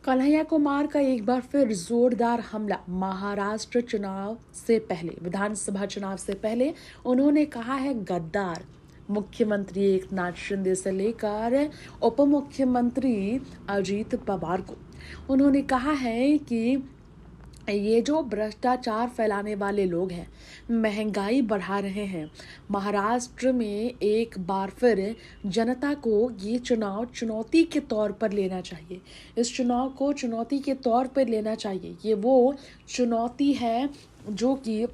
कन्हैया कुमार का एक बार फिर जोरदार हमला। महाराष्ट्र चुनाव से पहले, विधानसभा चुनाव से पहले उन्होंने कहा है गद्दार। मुख्यमंत्री एकनाथ शिंदे से लेकर उप मुख्यमंत्री अजीत पवार को उन्होंने कहा है कि ये जो भ्रष्टाचार फैलाने वाले लोग हैं, महंगाई बढ़ा रहे हैं। महाराष्ट्र में एक बार फिर जनता को ये चुनाव चुनौती के तौर पर लेना चाहिए। इस चुनाव को चुनौती के तौर पर लेना चाहिए। ये वो चुनौती है जो कि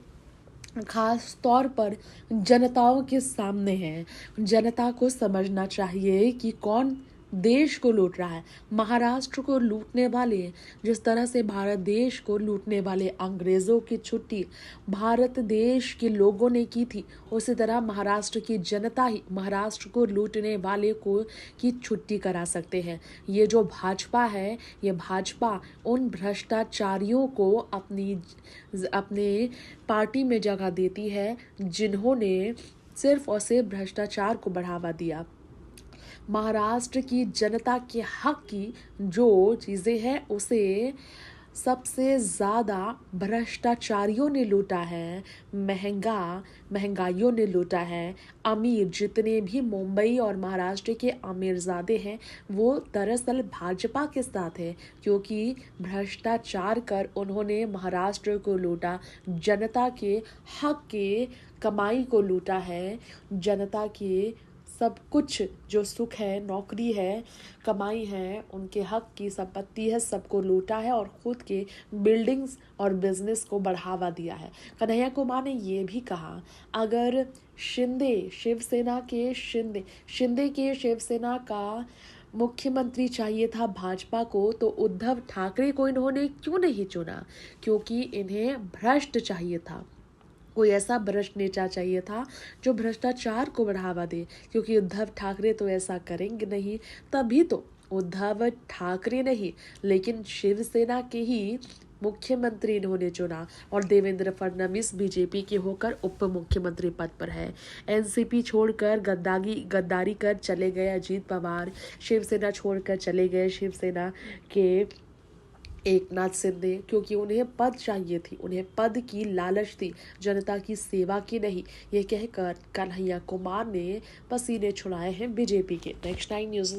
खास तौर पर जनताओं के सामने है। जनता को समझना चाहिए कि कौन देश को लूट रहा है। महाराष्ट्र को लूटने वाले, जिस तरह से भारत देश को लूटने वाले अंग्रेजों की छुट्टी भारत देश के लोगों ने की थी, उसी तरह महाराष्ट्र की जनता ही महाराष्ट्र को लूटने वाले को की छुट्टी करा सकते हैं। ये जो भाजपा है, ये भाजपा उन भ्रष्टाचारियों को अपने पार्टी में जगह देती है जिन्होंने सिर्फ और सिर्फ भ्रष्टाचार को बढ़ावा दिया। महाराष्ट्र की जनता के हक की जो चीज़ें हैं उसे सबसे ज़्यादा भ्रष्टाचारियों ने लूटा है, महंगाइयों ने लूटा है। अमीर जितने भी मुंबई और महाराष्ट्र के अमीरजादे हैं वो दरअसल भाजपा के साथ है, क्योंकि भ्रष्टाचार कर उन्होंने महाराष्ट्र को लूटा, जनता के हक के कमाई को लूटा है। जनता के सब कुछ जो सुख है, नौकरी है, कमाई है, उनके हक की संपत्ति है, सबको लूटा है और खुद के बिल्डिंग्स और बिजनेस को बढ़ावा दिया है। कन्हैया कुमार ने ये भी कहा, अगर शिंदे के शिवसेना का मुख्यमंत्री चाहिए था भाजपा को, तो उद्धव ठाकरे को इन्होंने क्यों नहीं चुना? क्योंकि इन्हें भ्रष्ट चाहिए था, कोई ऐसा भ्रष्ट नेता चाहिए था जो भ्रष्टाचार को बढ़ावा दे, क्योंकि उद्धव ठाकरे तो ऐसा करेंगे नहीं। तभी तो उद्धव ठाकरे नहीं लेकिन शिवसेना के ही मुख्यमंत्री इन्होंने चुना और देवेंद्र फडणवीस बीजेपी के होकर उप मुख्यमंत्री पद पर है। एनसीपी छोड़कर गद्दारी कर चले गए अजीत पवार, शिवसेना छोड़कर चले गए शिवसेना के एकनाथ शिंदे, क्योंकि उन्हें पद चाहिए थी, उन्हें पद की लालच थी, जनता की सेवा की नहीं। ये कहकर कन्हैया कुमार ने पसीने छुड़ाए हैं बीजेपी के। Next 9 news